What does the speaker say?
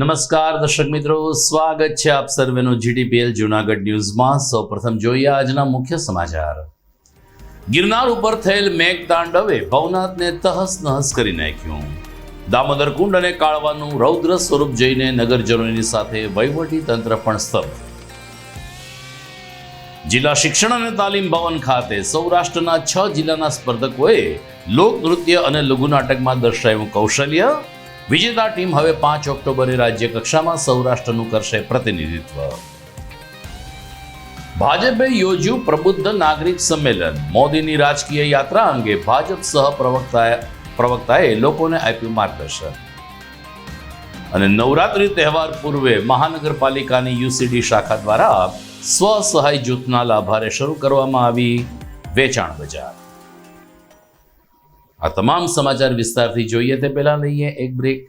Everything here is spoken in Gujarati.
નમસ્કાર દર્શક મિત્રો, સ્વાગત છે આપ સર્વેનું જીટીપીએલ જૂનાગઢ ન્યૂઝમાં। સૌપ્રથમ જોઈએ આજના મુખ્ય સમાચાર। ગિરનાર ઉપર થયેલ મેઘતાંડવે ભવનાથને તહસ નહસ કરી નાખ્યું। દામોદર કુંડ અને કાળવાનું રૌદ્ર સ્વરૂપ જોઈને નગરજનોની સાથે વહીવટી તંત્ર પણ સ્તબ્ધ। જિલ્લા શિક્ષણ અને તાલીમ ભવન ખાતે સૌરાષ્ટ્રના 6 જિલ્લાના સ્પર્ધકોએ લોકનૃત્ય અને લઘુનાટકમાં દર્શાવ્યું કૌશલ્ય। વિજેતા ટીમ હવે 5 ઓક્ટોબરે રાજ્ય કક્ષામાં સૌરાષ્ટ્રનું કરશે પ્રતિનિધિત્વ। ભાજપે યોજ્યું પ્રબુદ્ધ નાગરિક સંમેલન। મોદીની રાજકીય યાત્રા અંગે ભાજપ સહ પ્રવક્તાએ લોકોને આપ્યું માર્ગદર્શન। અને નવરાત્રી તહેવાર પૂર્વે મહાનગરપાલિકાની યુસીડી શાખા દ્વારા સ્વ-સહાય જૂથના લાભારે શરૂ કરવામાં આવી વેચાણ બજાર। આ તમામ સમાચાર વિસ્તારથી જોઈએ તે પહેલા લઈએ એક બ્રેક।